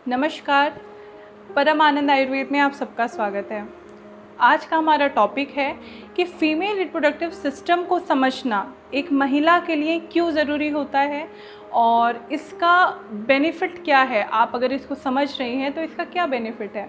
नमस्कार। परम आनंद आयुर्वेद में आप सबका स्वागत है। आज का हमारा टॉपिक है कि फीमेल रिप्रोडक्टिव सिस्टम को समझना एक महिला के लिए क्यों ज़रूरी होता है और इसका बेनिफिट क्या है। आप अगर इसको समझ रही हैं तो इसका क्या बेनिफिट है,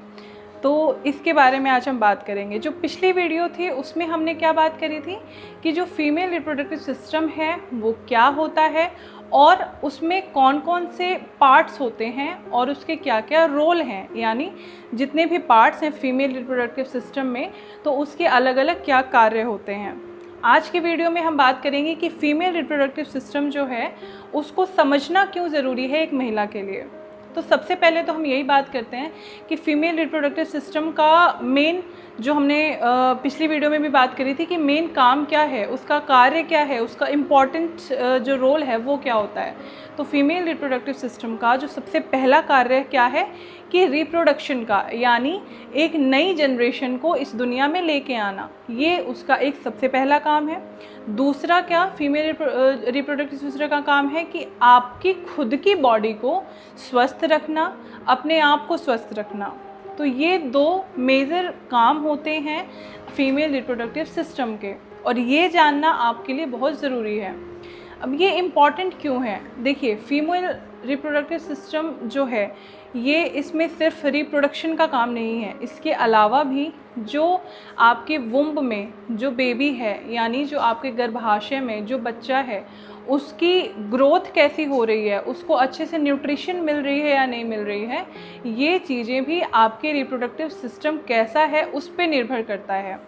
तो इसके बारे में आज हम बात करेंगे। जो पिछली वीडियो थी उसमें हमने क्या बात करी थी कि जो फीमेल रिप्रोडक्टिव सिस्टम है वो क्या होता है और उसमें कौन कौन से पार्ट्स होते हैं और उसके क्या क्या रोल हैं, यानी जितने भी पार्ट्स हैं फीमेल रिप्रोडक्टिव सिस्टम में तो उसके अलग अलग क्या कार्य होते हैं। आज की वीडियो में हम बात करेंगे कि फीमेल रिप्रोडक्टिव सिस्टम जो है उसको समझना क्यों ज़रूरी है एक महिला के लिए। तो सबसे पहले तो हम यही बात करते हैं कि फ़ीमेल रिप्रोडक्टिव सिस्टम का मेन, जो हमने पिछली वीडियो में भी बात करी थी कि मेन काम क्या है, उसका कार्य क्या है, उसका इम्पॉर्टेंट जो रोल है वो क्या होता है। तो फीमेल रिप्रोडक्टिव सिस्टम का जो सबसे पहला कार्य क्या है कि रिप्रोडक्शन का, यानी एक नई जनरेशन को इस दुनिया में लेके आना, ये उसका एक सबसे पहला काम है। दूसरा क्या फीमेल रिप्रोडक्टिव सिस्टम का काम है कि आपकी खुद की बॉडी को स्वस्थ रखना, अपने आप को स्वस्थ रखना। तो ये दो मेजर काम होते हैं फीमेल रिप्रोडक्टिव सिस्टम के, और ये जानना आपके लिए बहुत ज़रूरी है। अब ये इम्पॉर्टेंट क्यों है, देखिए फीमेल रिप्रोडक्टिव सिस्टम जो है ये इसमें सिर्फ रिप्रोडक्शन का काम नहीं है, इसके अलावा भी जो आपके वुम्ब में जो बेबी है, यानी जो आपके गर्भाशय में जो बच्चा है उसकी ग्रोथ कैसी हो रही है, उसको अच्छे से न्यूट्रिशन मिल रही है या नहीं मिल रही है, ये चीज़ें भी आपके रिप्रोडक्टिव सिस्टम कैसा है उस पर निर्भर करता है।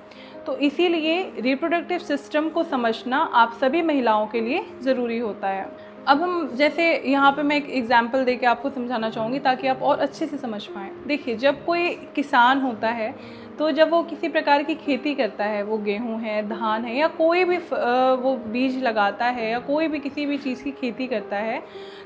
तो इसीलिए रिप्रोडक्टिव सिस्टम को समझना आप सभी महिलाओं के लिए ज़रूरी होता है। अब हम जैसे यहाँ पे मैं एक एग्जांपल देके आपको समझाना चाहूँगी ताकि आप और अच्छे से समझ पाएँ। देखिए जब कोई किसान होता है तो जब वो किसी प्रकार की खेती करता है, वो गेहूँ है, धान है या कोई भी वो बीज लगाता है या कोई भी किसी भी चीज़ की खेती करता है,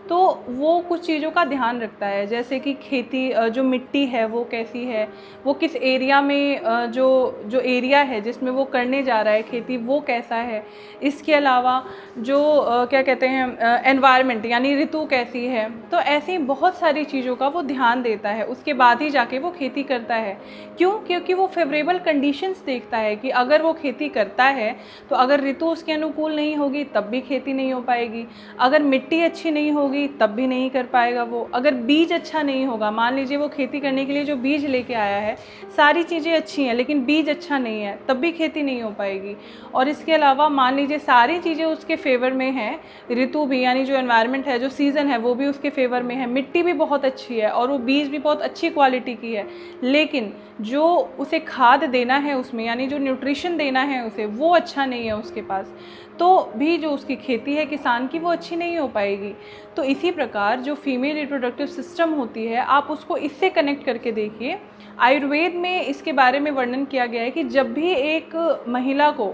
तो वो कुछ चीज़ों का ध्यान रखता है, जैसे कि खेती जो मिट्टी है वो कैसी है, वो किस एरिया में जो एरिया है जिसमें वो करने जा रहा है खेती वो कैसा है। इसके अलावा जो क्या कहते हैं एनवायरनमेंट, यानी ऋतु कैसी है। तो ऐसी बहुत सारी चीज़ों का वो ध्यान देता है, उसके बाद ही जाके वो खेती करता है। क्यों? क्योंकि वो फेवरेबल कंडीशंस देखता है कि अगर वो खेती करता है तो अगर ऋतु उसके अनुकूल नहीं होगी तब भी खेती नहीं हो पाएगी, अगर मिट्टी अच्छी नहीं होगी तब भी नहीं कर पाएगा वो, अगर बीज अच्छा नहीं होगा, मान लीजिए वो खेती करने के लिए जो बीज लेके आया है सारी चीज़ें अच्छी हैं लेकिन बीज अच्छा नहीं है तब भी खेती नहीं हो पाएगी। और इसके अलावा मान लीजिए सारी चीज़ें उसके फेवर में हैं, ऋतु भी यानी जो एनवायरनमेंट है, जो सीज़न है वो भी उसके फेवर में है, मिट्टी भी बहुत अच्छी है और वो बीज भी बहुत अच्छी क्वालिटी की है, लेकिन जो उसे खाद देना है उसमें, यानी जो न्यूट्रिशन देना है उसे, वो अच्छा नहीं है उसके पास, तो भी जो उसकी खेती है किसान की वो अच्छी नहीं हो पाएगी। तो इसी प्रकार जो फीमेल रिप्रोडक्टिव सिस्टम होती है आप उसको इससे कनेक्ट करके देखिए। आयुर्वेद में इसके बारे में वर्णन किया गया है कि जब भी एक महिला को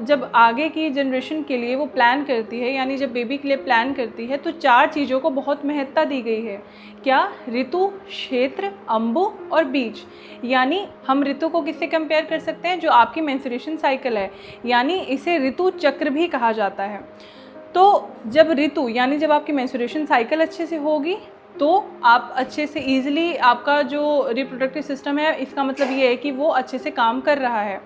जब आगे की जनरेशन के लिए वो प्लान करती है, यानी जब बेबी के लिए प्लान करती है, तो 4 चीज़ों को बहुत महत्ता दी गई है। क्या? ऋतु, क्षेत्र, अंबु और बीज। यानी हम ऋतु को किससे कंपेयर कर सकते हैं? जो आपकी मेंस्ट्रुएशन साइकिल है, यानी इसे ऋतु चक्र भी कहा जाता है। तो जब ऋतु यानी जब आपकी मेंस्ट्रुएशन साइकिल अच्छे से होगी तो आप अच्छे से ईजिली, आपका जो रिप्रोडक्टिव सिस्टम है इसका मतलब ये है कि वो अच्छे से काम कर रहा है।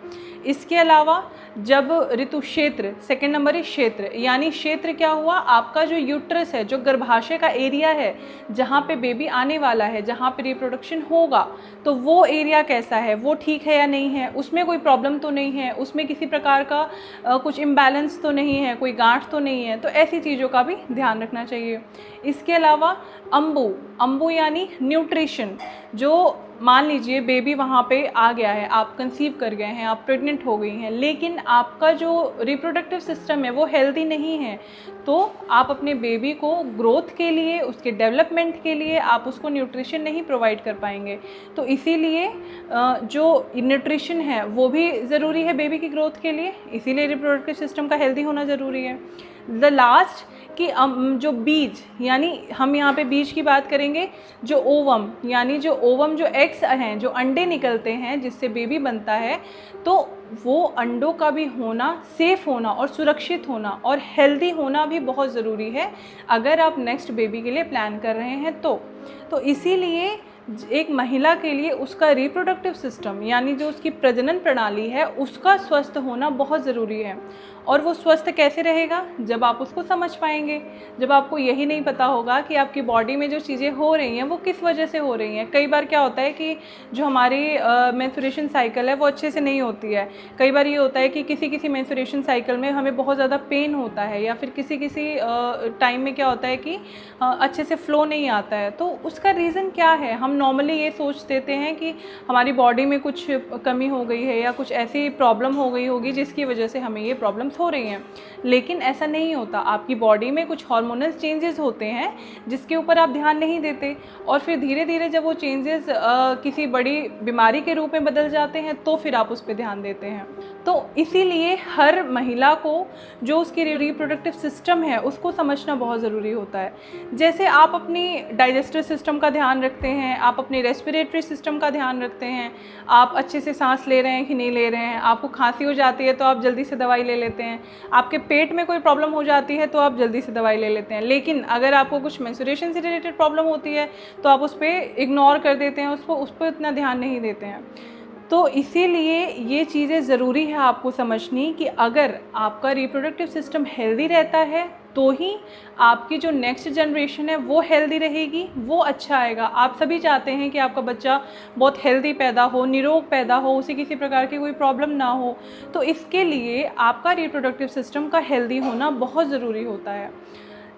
इसके अलावा जब ऋतु, क्षेत्र, सेकंड नंबर है क्षेत्र, यानी क्षेत्र क्या हुआ? आपका जो यूट्रस है, जो गर्भाशय का एरिया है जहाँ पे बेबी आने वाला है, जहाँ पे रिप्रोडक्शन होगा, तो वो एरिया कैसा है, वो ठीक है या नहीं है, उसमें कोई प्रॉब्लम तो नहीं है, उसमें किसी प्रकार का कुछ इम्बैलेंस तो नहीं है, कोई गांठ तो नहीं है, तो ऐसी चीज़ों का भी ध्यान रखना चाहिए। इसके अलावा अंबु यानी न्यूट्रिशन, जो मान लीजिए बेबी वहाँ पे आ गया है, आप कंसीव कर गए हैं, आप प्रेग्नेंट हो गई हैं, लेकिन आपका जो रिप्रोडक्टिव सिस्टम है वो हेल्दी नहीं है, तो आप अपने बेबी को ग्रोथ के लिए, उसके डेवलपमेंट के लिए आप उसको न्यूट्रिशन नहीं प्रोवाइड कर पाएंगे। तो इसीलिए जो न्यूट्रिशन है वो भी ज़रूरी है बेबी की ग्रोथ के लिए, इसीलिए रिप्रोडक्टिव सिस्टम का हेल्दी होना ज़रूरी है। द लास्ट कि जो बीज, यानी हम यहाँ पे बीज की बात करेंगे, जो ओवम, यानी जो ओवम जो एग्स हैं, जो अंडे निकलते हैं जिससे बेबी बनता है, तो वो अंडों का भी होना, सेफ़ होना और सुरक्षित होना और हेल्दी होना भी बहुत ज़रूरी है अगर आप नेक्स्ट बेबी के लिए प्लान कर रहे हैं तो। तो इसीलिए एक महिला के लिए उसका रिप्रोडक्टिव सिस्टम यानी जो उसकी प्रजनन प्रणाली है उसका स्वस्थ होना बहुत ज़रूरी है। और वो स्वस्थ कैसे रहेगा? जब आप उसको समझ पाएंगे, जब आपको यही नहीं पता होगा कि आपकी बॉडी में जो चीज़ें हो रही हैं वो किस वजह से हो रही हैं। कई बार क्या होता है कि जो हमारी मेंस्ट्रुएशन साइकिल है वो अच्छे से नहीं होती है। कई बार ये होता है कि किसी मेंस्ट्रुएशन साइकिल में हमें बहुत ज़्यादा पेन होता है, या फिर किसी टाइम में क्या होता है कि अच्छे से फ्लो नहीं आता है। तो उसका रीज़न क्या है? हम नॉर्मली ये सोच देते हैं कि हमारी बॉडी में कुछ कमी हो गई है या कुछ ऐसी प्रॉब्लम हो गई होगी जिसकी वजह से हमें ये प्रॉब्लम्स हो रही हैं, लेकिन ऐसा नहीं होता। आपकी बॉडी में कुछ हार्मोनल चेंजेस होते हैं जिसके ऊपर आप ध्यान नहीं देते, और फिर धीरे धीरे जब वो चेंजेस किसी बड़ी बीमारी के रूप में बदल जाते हैं तो फिर आप उस पर ध्यान देते हैं। तो इसीलिए हर महिला को जो उसकी रिप्रोडक्टिव सिस्टम है उसको समझना बहुत ज़रूरी होता है। जैसे आप अपनी डाइजेस्टिव सिस्टम का ध्यान रखते हैं, आप अपनी रेस्पिरेटरी सिस्टम का ध्यान रखते हैं, आप अच्छे से सांस ले रहे हैं कि नहीं ले रहे हैं, आपको खांसी हो जाती है तो आप जल्दी से दवाई ले लेते हैं, आपके पेट में कोई प्रॉब्लम हो जाती है तो आप जल्दी से दवाई ले लेते हैं। लेकिन अगर आपको कुछ मेंस्ट्रुएशन से रिलेटेड प्रॉब्लम होती है तो आप उस पर इग्नोर कर देते हैं, उस पर इतना ध्यान नहीं देते हैं। तो इसीलिए ये चीज़ें ज़रूरी है आपको समझनी कि अगर आपका रिप्रोडक्टिव सिस्टम हेल्दी रहता है तो ही आपकी जो नेक्स्ट जनरेशन है वो हेल्दी रहेगी, वो अच्छा आएगा। आप सभी चाहते हैं कि आपका बच्चा बहुत हेल्दी पैदा हो, निरोग पैदा हो, उसे किसी प्रकार की कोई प्रॉब्लम ना हो। तो इसके लिए आपका रिप्रोडक्टिव सिस्टम का हेल्दी होना बहुत ज़रूरी होता है।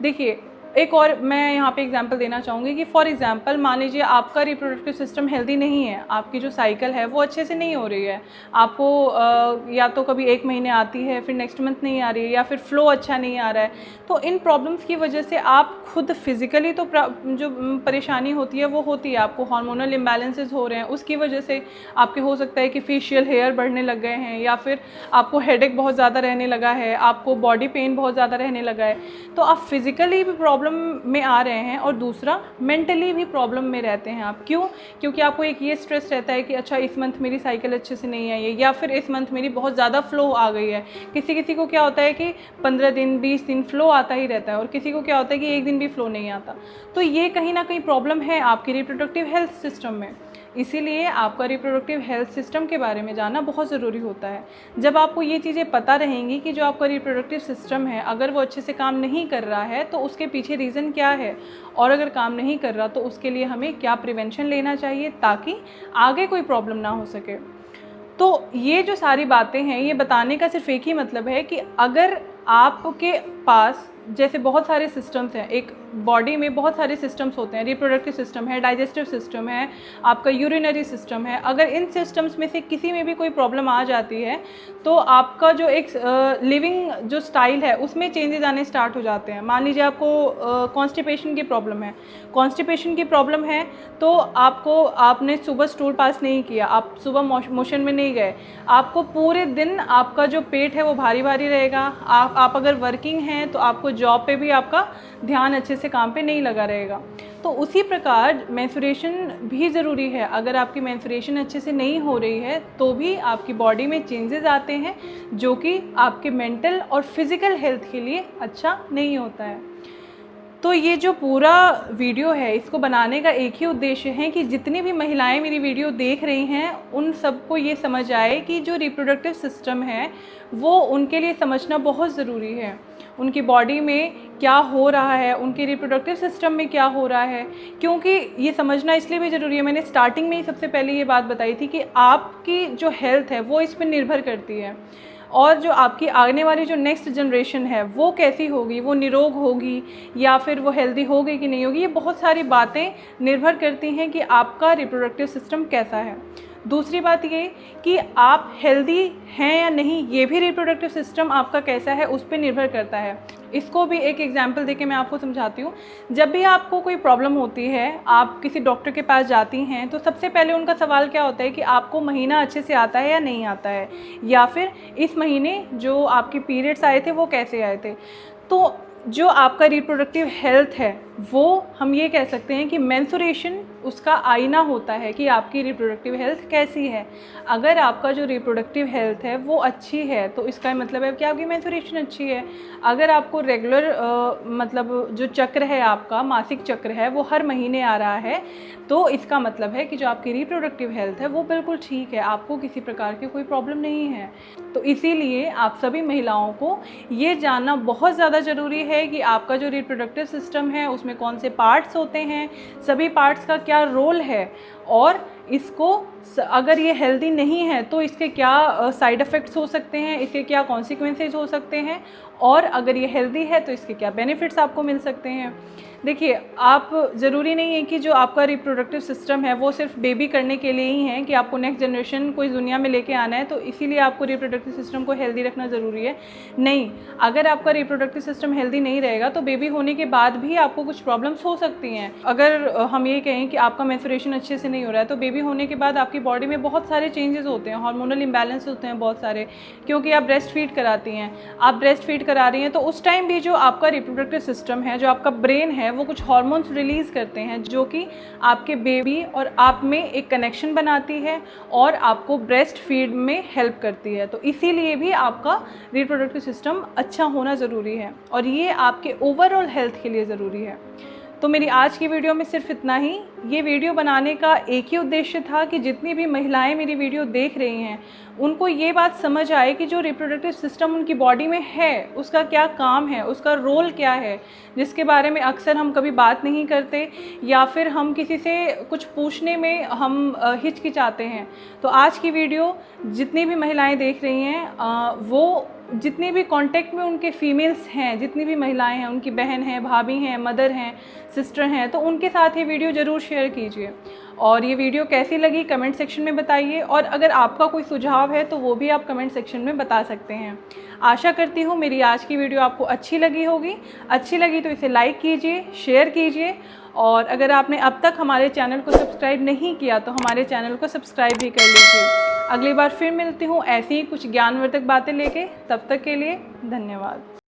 देखिए, एक और मैं यहाँ पे एग्जांपल देना चाहूँगी कि फॉर एग्जांपल मान लीजिए आपका रिप्रोडक्टिव सिस्टम हेल्दी नहीं है, आपकी जो साइकिल है वो अच्छे से नहीं हो रही है, आपको या तो कभी 1 महीने आती है फिर नेक्स्ट मंथ नहीं आ रही है, या फिर फ्लो अच्छा नहीं आ रहा है। तो इन प्रॉब्लम्स की वजह से आप खुद फिज़िकली तो जो परेशानी होती है वो होती है, आपको हार्मोनल इम्बैलेंसेस हो रहे हैं, उसकी वजह से आपके हो सकता है कि फेशियल हेयर बढ़ने लग गए हैं, या फिर आपको हेडेक बहुत ज़्यादा रहने लगा है, आपको बॉडी पेन बहुत ज़्यादा रहने लगा है। तो आप फिज़िकली भी प्रॉब्लम में आ रहे हैं और दूसरा मेंटली भी प्रॉब्लम में रहते हैं आप। क्यों? क्योंकि आपको एक ये स्ट्रेस रहता है कि अच्छा इस मंथ मेरी साइकिल अच्छे से नहीं आई है, या फिर इस मंथ मेरी बहुत ज़्यादा फ्लो आ गई है। किसी को क्या होता है कि 15 दिन 20 दिन फ्लो आता ही रहता है, और किसी को क्या होता है कि 1 दिन भी फ्लो नहीं आता। तो ये कहीं ना कहीं प्रॉब्लम है आपकी रिप्रोडक्टिव हेल्थ सिस्टम में। इसीलिए आपका रिप्रोडक्टिव हेल्थ सिस्टम के बारे में जानना बहुत ज़रूरी होता है। जब आपको ये चीज़ें पता रहेंगी कि जो आपका रिप्रोडक्टिव सिस्टम है अगर वो अच्छे से काम नहीं कर रहा है तो उसके पीछे रीज़न क्या है, और अगर काम नहीं कर रहा तो उसके लिए हमें क्या प्रिवेंशन लेना चाहिए ताकि आगे कोई प्रॉब्लम ना हो सके। तो ये जो सारी बातें हैं ये बताने का सिर्फ एक ही मतलब है कि अगर आपके पास जैसे बहुत सारे सिस्टम्स हैं, एक बॉडी में बहुत सारे सिस्टम्स होते हैं, रिप्रोडक्टिव सिस्टम है, डाइजेस्टिव सिस्टम है, आपका यूरिनरी सिस्टम है। अगर इन सिस्टम्स में से किसी में भी कोई प्रॉब्लम आ जाती है तो आपका जो एक लिविंग जो स्टाइल है उसमें चेंजेस आने स्टार्ट हो जाते हैं। मान लीजिए आपको कॉन्स्टिपेशन की प्रॉब्लम है, कॉन्स्टिपेशन की प्रॉब्लम है तो आपने सुबह स्टूल पास नहीं किया, आप सुबह मोशन में नहीं गए, आपको पूरे दिन आपका जो पेट है वो भारी भारी रहेगा। आप अगर वर्किंग हैं तो आपको जॉब पे भी आपका ध्यान अच्छे से काम पे नहीं लगा रहेगा। तो उसी प्रकार मेंस्ट्रुएशन भी ज़रूरी है। अगर आपकी मेंस्ट्रुएशन अच्छे से नहीं हो रही है तो भी आपकी बॉडी में चेंजेस आते हैं जो कि आपके मेंटल और फिज़िकल हेल्थ के लिए अच्छा नहीं होता है। तो ये जो पूरा वीडियो है इसको बनाने का एक ही उद्देश्य है कि जितनी भी महिलाएं मेरी वीडियो देख रही हैं उन सबको ये समझ आए कि जो रिप्रोडक्टिव सिस्टम है वो उनके लिए समझना बहुत ज़रूरी है। उनकी बॉडी में क्या हो रहा है, उनके रिप्रोडक्टिव सिस्टम में क्या हो रहा है, क्योंकि ये समझना इसलिए भी ज़रूरी है। मैंने स्टार्टिंग में ही सबसे पहले ये बात बताई थी कि आपकी जो हेल्थ है वो इस पर निर्भर करती है, और जो आपकी आने वाली जो नेक्स्ट जनरेशन है वो कैसी होगी, वो निरोग होगी या फिर वो हेल्दी होगी कि नहीं होगी, ये बहुत सारी बातें निर्भर करती हैं कि आपका रिप्रोडक्टिव सिस्टम कैसा है। दूसरी बात ये कि आप हेल्दी हैं या नहीं, ये भी रिप्रोडक्टिव सिस्टम आपका कैसा है उस पर निर्भर करता है। इसको भी एक एग्जांपल देके मैं आपको समझाती हूँ। जब भी आपको कोई प्रॉब्लम होती है, आप किसी डॉक्टर के पास जाती हैं तो सबसे पहले उनका सवाल क्या होता है कि आपको महीना अच्छे से आता है या नहीं आता है, या फिर इस महीने जो आपके पीरियड्स आए थे वो कैसे आए थे। तो जो आपका रिप्रोडक्टिव हेल्थ है वो हम ये कह सकते हैं कि मेंस्ट्रुएशन उसका आईना होता है कि आपकी रिप्रोडक्टिव हेल्थ कैसी है। अगर आपका जो रिप्रोडक्टिव हेल्थ है वो अच्छी है तो इसका मतलब है कि आपकी मेंस्ट्रुएशन अच्छी है। अगर आपको रेगुलर मतलब जो चक्र है, आपका मासिक चक्र है, वो हर महीने आ रहा है तो इसका मतलब है कि जो आपकी रिप्रोडक्टिव हेल्थ है वो बिल्कुल ठीक है, आपको किसी प्रकार की कोई प्रॉब्लम नहीं है। तो इसीलिए आप सभी महिलाओं को ये जानना बहुत ज़्यादा ज़रूरी है कि आपका जो रिप्रोडक्टिव सिस्टम है उसमें कौन से पार्ट्स होते हैं, सभी पार्ट्स का क्या रोल है, और इसको अगर ये हेल्दी नहीं है तो इसके क्या साइड इफ़ेक्ट्स हो सकते हैं, इसके क्या कॉन्सिक्वेंसेज हो सकते हैं, और अगर ये हेल्दी है तो इसके क्या बेनिफिट्स आपको मिल सकते हैं। देखिए, आप ज़रूरी नहीं है कि जो आपका रिप्रोडक्टिव सिस्टम है वो सिर्फ बेबी करने के लिए ही है कि आपको नेक्स्ट जनरेशन को इस दुनिया में लेके आना है तो इसीलिए आपको रिप्रोडक्टिव सिस्टम को हेल्दी रखना ज़रूरी है। नहीं, अगर आपका रिप्रोडक्टिव सिस्टम हेल्दी नहीं रहेगा तो बेबी होने के बाद भी आपको कुछ प्रॉब्लम्स हो सकती हैं। अगर हम ये कहें कि आपका मेंस्ट्रुएशन अच्छे से नहीं हो रहा है तो बेबी होने के बाद आपकी बॉडी में बहुत सारे चेंजेस होते हैं, हार्मोनल इम्बैलेंस होते हैं बहुत सारे, क्योंकि आप ब्रेस्ट फीड कराती हैं। आप ब्रेस्ट फीड करा रही हैं तो उस टाइम भी जो आपका रिप्रोडक्टिव सिस्टम है, जो आपका ब्रेन है, वो कुछ हार्मोन्स रिलीज़ करते हैं जो कि आपके बेबी और आप में एक कनेक्शन बनाती है और आपको ब्रेस्ट फीड में हेल्प करती है। तो इसीलिए भी आपका रिप्रोडक्टिव सिस्टम अच्छा होना ज़रूरी है और ये आपके ओवरऑल हेल्थ के लिए ज़रूरी है। तो मेरी आज की वीडियो में सिर्फ इतना ही। ये वीडियो बनाने का एक ही उद्देश्य था कि जितनी भी महिलाएं मेरी वीडियो देख रही हैं उनको ये बात समझ आए कि जो रिप्रोडक्टिव सिस्टम उनकी बॉडी में है उसका क्या काम है, उसका रोल क्या है, जिसके बारे में अक्सर हम कभी बात नहीं करते या फिर हम किसी से कुछ पूछने में हम हिचकिचाते हैं। तो आज की वीडियो जितनी भी महिलाएं देख रही हैं वो जितने भी कांटेक्ट में उनके फीमेल्स हैं, जितनी भी महिलाएं हैं, उनकी बहन हैं, भाभी हैं, मदर हैं, सिस्टर हैं, तो उनके साथ ये वीडियो ज़रूर शेयर कीजिए। और ये वीडियो कैसी लगी कमेंट सेक्शन में बताइए, और अगर आपका कोई सुझाव है तो वो भी आप कमेंट सेक्शन में बता सकते हैं। आशा करती हूँ मेरी आज की वीडियो आपको अच्छी लगी होगी। अच्छी लगी तो इसे लाइक कीजिए, शेयर कीजिए, और अगर आपने अब तक हमारे चैनल को सब्सक्राइब नहीं किया तो हमारे चैनल को सब्सक्राइब भी कर लीजिए। अगली बार फिर मिलती हूँ ऐसी ही कुछ ज्ञानवर्धक बातें लेके। तब तक के लिए धन्यवाद।